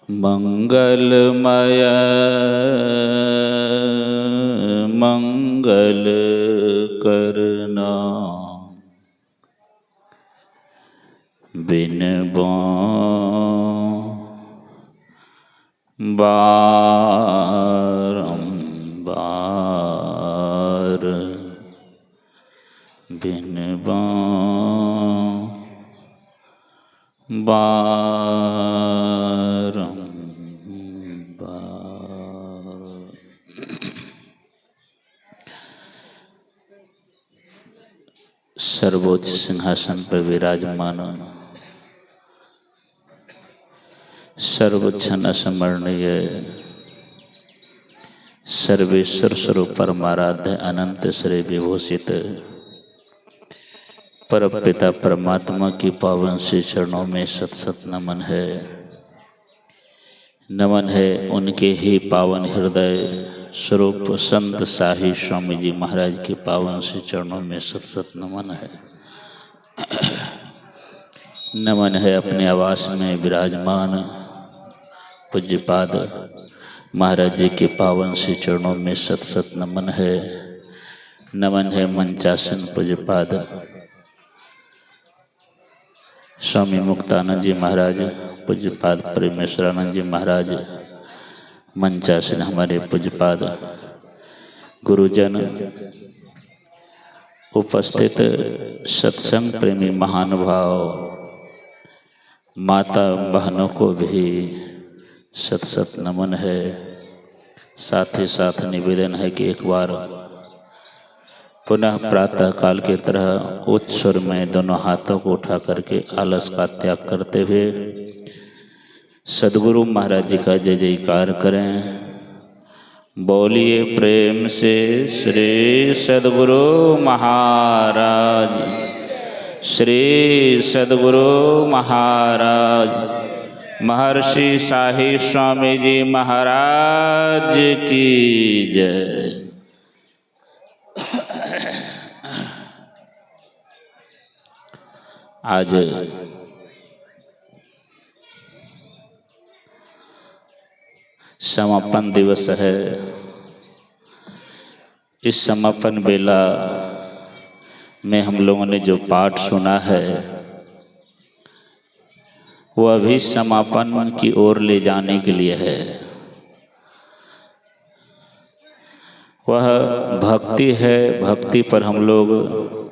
मंगलमय मंगल करना बिन बारंबार बिन बारंबार। सर्वोच्च सिंहासन पर विराजमान सर्वक्षण स्मरणीय सर्वेश्वर स्वरूप परमाराध्य अनंत श्री विभूषित परमपिता परमात्मा की पावन श्री चरणों में सत सत नमन है। नमन है उनके ही पावन हृदय स्वरूप संत शाही स्वामी जी महाराज के पावन श्री चरणों में सत सत नमन है। नमन है अपने आवास में विराजमान पूज्यपाद महाराज जी के पावन श्री चरणों में सत सत नमन है। नमन है मंचासन पूज्यपाद स्वामी मुक्तानंद जी महाराज, पूज्यपाद परमेश्वरानंद जी महाराज, मंचासन हमारे पूज्यपाद गुरुजन, उपस्थित सत्संग प्रेमी महानुभाव, माता बहनों को भी सत सत नमन है। साथ ही साथ निवेदन है कि एक बार पुनः प्रातः काल की तरह उच्च स्वर में दोनों हाथों को उठा करके आलस का त्याग करते हुए सद्गुरु महाराज जी का जय जयकार करें। बोलिए प्रेम से श्री सद्गुरु महाराज, श्री सद्गुरु महाराज, महर्षि शाही स्वामी जी महाराज की जय। आज समापन दिवस है। इस समापन बेला में हम लोगों ने जो पाठ सुना है वह भी समापन की ओर ले जाने के लिए है। वह भक्ति है। भक्ति पर हम लोग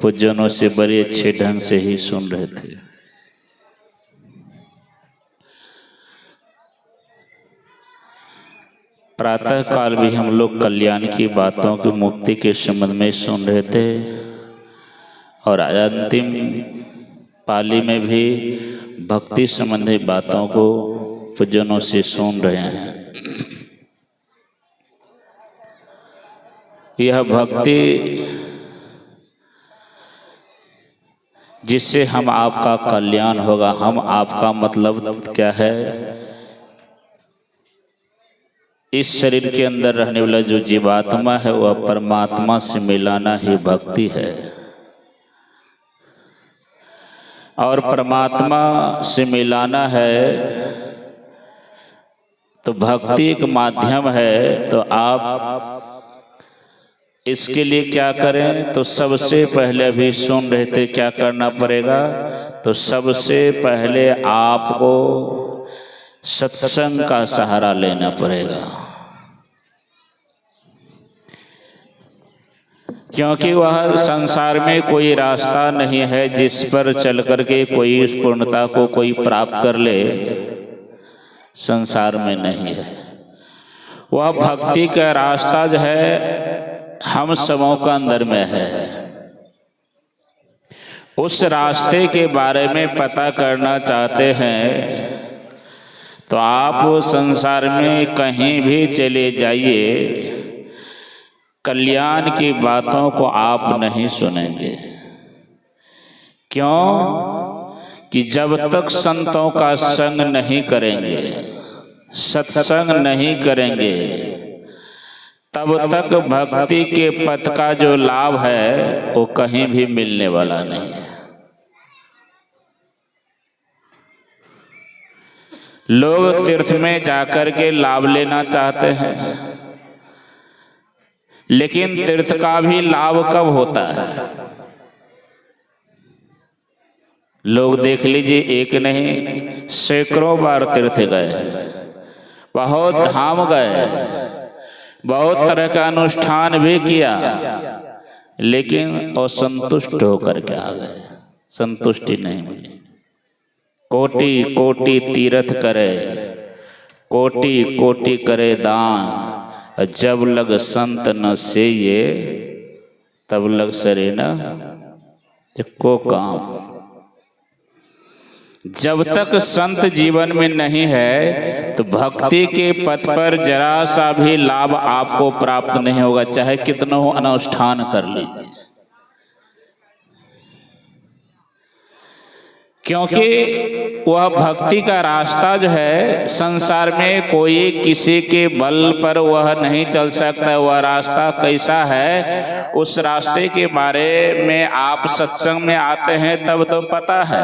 पूज्यनों से बड़े अच्छे ढंग से ही सुन रहे थे। प्रातः काल भी हम लोग कल्याण की बातों की मुक्ति के संबंध में सुन रहे थे और अंतिम पाली में भी भक्ति संबंधी बातों को पूज्यनों से सुन रहे हैं। यह भक्ति जिससे हम आपका कल्याण होगा। हम आपका मतलब क्या है? इस शरीर के अंदर रहने वाला जो जीवात्मा है वह परमात्मा से मिलाना ही भक्ति है। और परमात्मा से मिलाना है तो भक्ति एक माध्यम है। तो आप इसके लिए क्या करें? तो सबसे पहले भी सुन रहे थे क्या करना पड़ेगा? तो सबसे पहले आपको सत्संग का सहारा लेना पड़ेगा, क्योंकि वह संसार में कोई रास्ता नहीं है जिस पर चल करके कोई इस पूर्णता को कोई प्राप्त कर ले। संसार में नहीं है। वह भक्ति का रास्ता जो है हम सबों का अंदर में है। उस रास्ते के बारे में पता करना चाहते हैं तो आप संसार में कहीं भी चले जाइए, कल्याण की बातों को आप नहीं सुनेंगे। क्यों? कि जब तक संतों का संग नहीं करेंगे, सत्संग नहीं करेंगे, तब तक भक्ति के पथ का जो लाभ है वो कहीं भी मिलने वाला नहीं है। लोग तीर्थ में जाकर के लाभ लेना चाहते हैं, लेकिन तीर्थ का भी लाभ कब होता है? लोग देख लीजिए, एक नहीं सैकड़ों बार तीर्थ गए, बहुत धाम गए, बहुत तरह का अनुष्ठान भी किया, लेकिन असंतुष्ट होकर के आ गए, संतुष्टि नहीं मिली। कोटि कोटि तीर्थ करे, कोटि कोटि करे दान, जब लग संत न से ये, तब लग सरे न एको काम। जब तक संत जीवन में नहीं है तो भक्ति के पथ पर जरा सा भी लाभ आपको प्राप्त नहीं होगा, चाहे कितना हो अनुष्ठान कर लीजिए। क्योंकि वह भक्ति का रास्ता जो है, संसार में कोई किसी के बल पर वह नहीं चल सकता। वह रास्ता कैसा है, उस रास्ते के बारे में आप सत्संग में आते हैं तब तो पता है।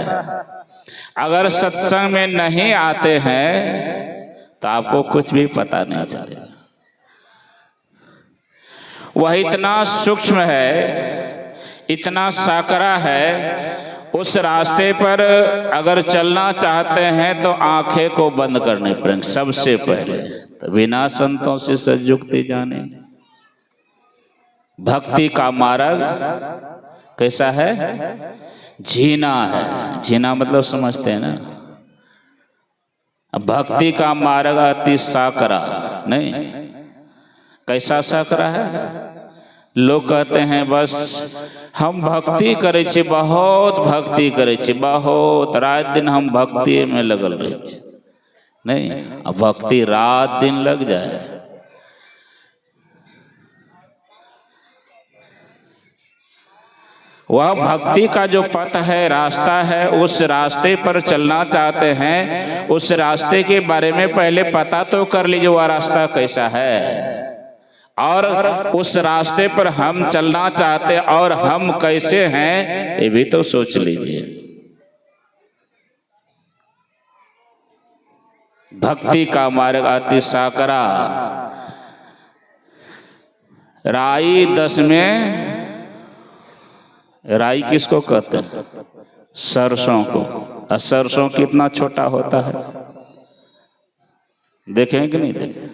अगर सत्संग में नहीं आते हैं तो आपको कुछ भी पता नहीं चलेगा। वह इतना सूक्ष्म है, इतना साकरा है, उस रास्ते पर अगर चलना चाहते हैं तो आंखें को बंद करने पड़ेंगे सबसे पहले, तो बिना संतों से सजुक्ति जाने। भक्ति का मार्ग कैसा है? झीना है। झीना मतलब समझते हैं ना? भक्ति का मार्ग अति साकरा नहीं। कैसा साकरा है? लोग कहते हैं बस हम भक्ति करे छी, बहुत भक्ति करे छी, बहुत रात दिन हम भक्ति में लगल रहे छी। नहीं, अब भक्ति रात दिन लग जाए, वह भक्ति का जो पथ है, रास्ता है, उस रास्ते पर चलना चाहते हैं, उस रास्ते के बारे में पहले पता तो कर लीजिए वह रास्ता कैसा है, और उस रास्ते पर हम चलना चाहते और हम कैसे हैं ये भी तो सोच लीजिए। भक्ति का मार्ग अति साकरा। राई 10 में, राई किसको कहते हैं? सरसों को। और सरसों कितना छोटा होता है, देखें कि नहीं देखें?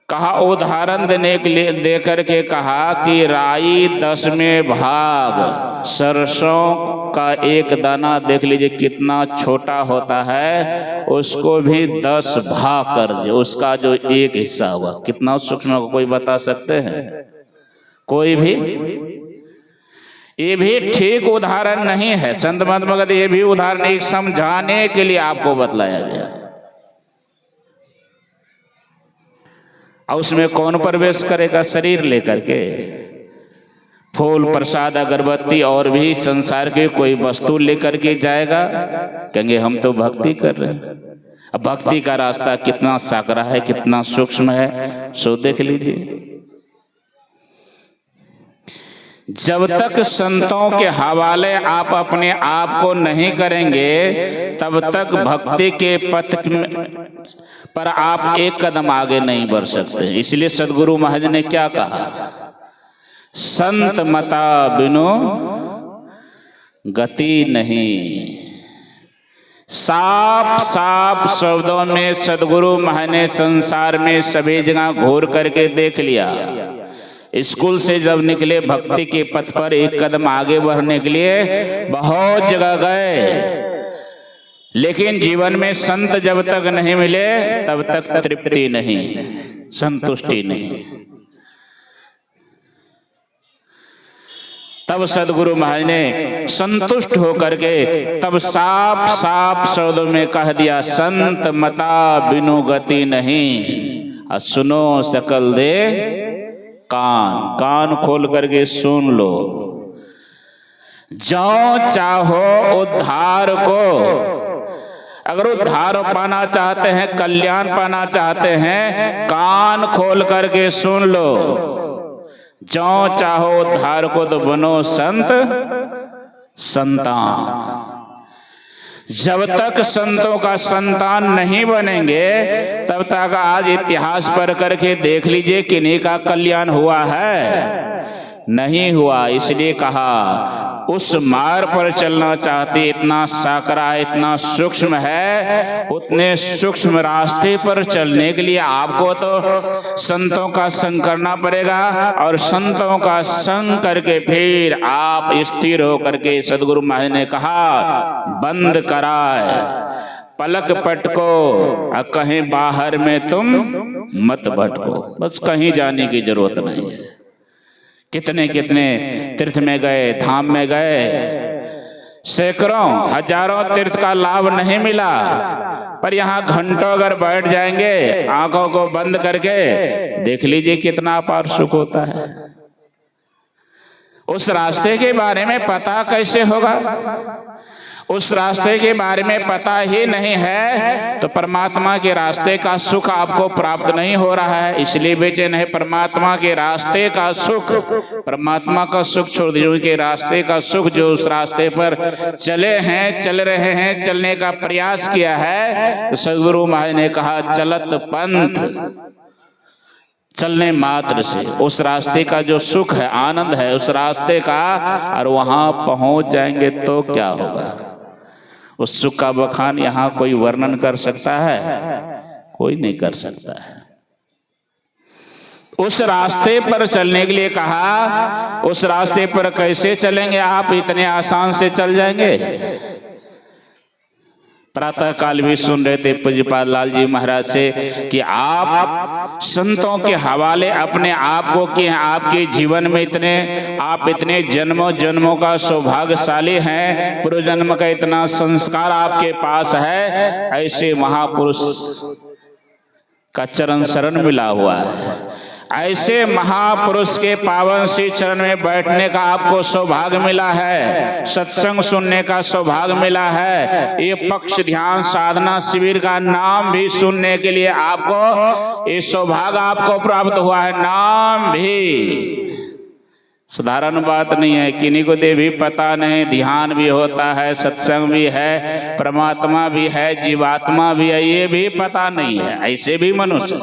कहा उदाहरण देने के लिए दे करके कहा कि राई 10 में भाग, सरसों का एक दाना देख लीजिए कितना छोटा होता है, उसको भी 10 भाग कर दिए, उसका जो एक हिस्सा हुआ कितना सूक्ष्म होगा, कोई बता सकते हैं? कोई भी? ये भी ठीक उदाहरण नहीं है, संत मगध ये भी उदाहरण एक समझाने के लिए आपको बतलाया गया। और उसमें कौन प्रवेश करेगा? शरीर लेकर के फूल प्रसाद अगरबत्ती और भी संसार के कोई वस्तु लेकर के जाएगा, कहेंगे हम तो भक्ति कर रहे हैं। अब भक्ति का रास्ता कितना साकरा है, कितना सूक्ष्म है, सो देख लीजिए। जब तक संतों के हवाले आप अपने आप को नहीं करेंगे तब तक भक्ति के पथ पर आप एक कदम आगे नहीं बढ़ सकते। इसलिए सदगुरु महाराज ने क्या कहा? संत मता बिनु गति नहीं। साफ साफ शब्दों में सदगुरु महाराज ने संसार में सभी जगह घूर करके देख लिया। स्कूल से जब निकले भक्ति के पथ पर एक कदम आगे बढ़ने के लिए बहुत जगह गए, लेकिन जीवन में संत जब तक नहीं मिले तब तक तृप्ति नहीं, संतुष्टि नहीं। तब सदगुरु महाराज ने संतुष्ट होकर के तब साफ साफ शब्दों में कह दिया, संत मता बिनु गति नहीं। और सुनो सकल दे कान, कान खोल करके सुन लो। जो चाहो उद्धार को अगर उद्धार पाना चाहते हैं, कल्याण पाना चाहते हैं, कान खोल करके सुन लो। जो चाहो उद्धार को तो बनो संत संतान। जब तक संतों का संतान नहीं बनेंगे तब तक आज इतिहास पढ़ करके देख लीजिए किन्हीं का कल्याण हुआ है, नहीं हुआ। इसलिए कहा उस मार्ग पर चलना चाहते, इतना साकरा इतना सूक्ष्म है, उतने सूक्ष्म रास्ते पर चलने के लिए आपको तो संतों का संग करना पड़ेगा, और संतों का संग करके फिर आप स्थिर होकर के, सदगुरु महाराज ने कहा, बंद कराए पलक पटको, कहीं बाहर में तुम मत भटको। बस कहीं जाने की जरूरत नहीं है। कितने कितने तीर्थ में गए, धाम में गए, सैकड़ों हजारों तीर्थ का लाभ नहीं मिला, पर यहाँ घंटों अगर बैठ जाएंगे आंखों को बंद करके, देख लीजिए कितना अपार सुख होता है। उस रास्ते के बारे में पता कैसे होगा? उस रास्ते के बारे में पता ही नहीं है तो परमात्मा के रास्ते का सुख आपको प्राप्त नहीं हो रहा है, इसलिए बेचैन है। परमात्मा के रास्ते का सुख, परमात्मा का सुख छोड़ दीजिए, उनके रास्ते का सुख, जो उस रास्ते पर चले हैं, चल रहे हैं, चलने का प्रयास किया है, तो सदगुरु महाराज ने कहा चलत पंथ, चलने मात्र से उस रास्ते का जो सुख है, आनंद है उस रास्ते का, और वहां पहुंच जाएंगे तो क्या होगा? उस सुख का बखान यहाँ कोई वर्णन कर सकता है? कोई नहीं कर सकता है। उस रास्ते पर चलने के लिए कहा, उस रास्ते पर कैसे चलेंगे आप? इतने आसान से चल जाएंगे? प्रातः काल भी सुन रहे थे पूज्यपाद लाल जी महाराज से कि आप संतों के हवाले अपने आप को किए हैं। आपके जीवन में आप इतने जन्मों जन्मों का सौभाग्यशाली हैं, पूर्व जन्म का इतना संस्कार आपके पास है, ऐसे महापुरुष का चरण शरण मिला हुआ है। ऐसे महापुरुष के पावन श्री चरण में बैठने का आपको सौभाग्य मिला है, सत्संग सुनने का सौभाग्य मिला है। ये पक्ष ध्यान साधना शिविर का नाम भी सुनने के लिए आपको ये सौभाग्य आपको प्राप्त हुआ है। नाम भी साधारण बात नहीं है, किन्हीं को दे भी पता नहीं, ध्यान भी होता है, सत्संग भी है, परमात्मा भी है, जीवात्मा भी है, ये भी पता नहीं है। ऐसे भी मनुष्य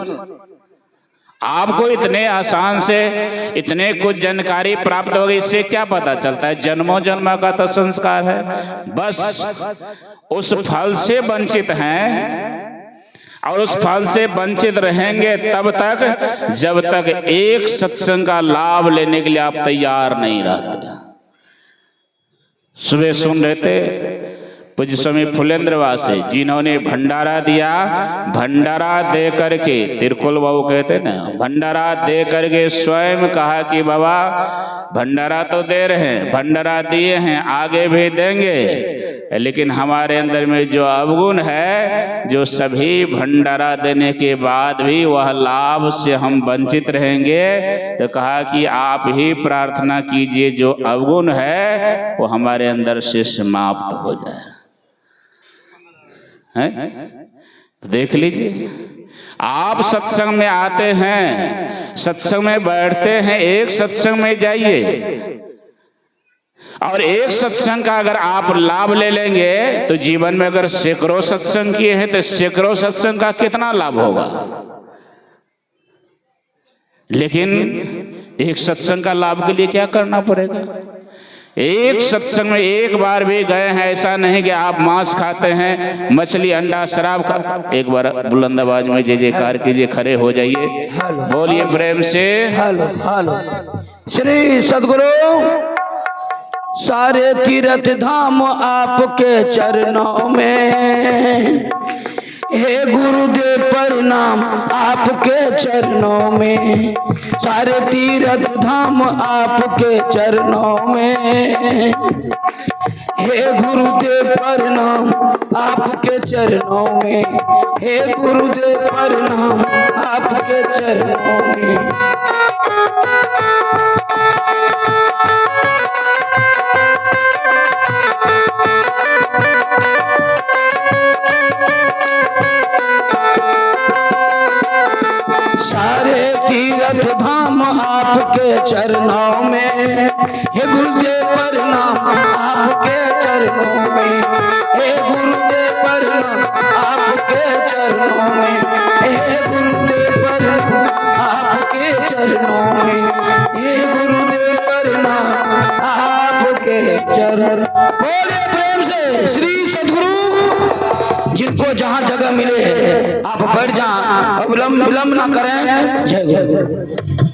आपको इतने आसान से इतने कुछ जानकारी प्राप्त हो गई, इससे क्या पता चलता है? जन्मों जन्म का तो संस्कार है, बस उस फल से वंचित हैं, और उस फल से वंचित रहेंगे तब तक जब तक एक सत्संग का लाभ लेने के लिए आप तैयार नहीं रहते। सुबह सुन रहे थे पूज्य स्वामी फुलेंद्र वासे, जिन्होंने भंडारा दिया, भंडारा दे करके, तिरकुल बाबू कहते ना, भंडारा दे करके स्वयं कहा कि बाबा भंडारा तो दे रहे हैं, भंडारा दिए हैं, आगे भी देंगे, लेकिन हमारे अंदर में जो अवगुण है, जो सभी भंडारा देने के बाद भी वह लाभ से हम वंचित रहेंगे, तो कहा कि आप ही प्रार्थना कीजिए जो अवगुण है वो हमारे अंदर से समाप्त हो जाए। देख लीजिए, आप सत्संग में आते हैं, सत्संग में बैठते हैं, एक सत्संग में जाइए और एक सत्संग का अगर आप लाभ ले लेंगे तो जीवन में अगर सैकड़ों सत्संग किए हैं तो सैकड़ों सत्संग का कितना लाभ होगा। लेकिन एक सत्संग का लाभ के लिए क्या करना पड़ेगा? एक सत्संग में एक बार भी गए हैं, ऐसा नहीं कि आप मांस खाते हैं, मछली अंडा शराब खा। एक बार बुलंद आवाज में जय जयकार कीजिए, खड़े हो जाइए, बोलिए प्रेम से हेलो हेलो। श्री सद्गुरु सारे तीर्थ धाम आपके चरणों में, हे गुरुदेव प्रणाम आपके चरणों में, सारे तीर्थ धाम आपके चरणों में, हे गुरुदेव प्रणाम आपके चरणों में, हे गुरुदेव प्रणाम आपके चरणों में। गुरुदेव प्रणाम आपके चरणों में, हे गुरुदेव प्रणाम आपके चरणों में, हे गुरुदेव प्रणाम आपके चरणों में, हे गुरुदेव प्रणाम आपके चरण। बोले प्रेम से श्री सद्गुरु। जिनको जहाँ जगह मिले आप बैठ जाएं और विलम्ब ना करें। जय गुरु।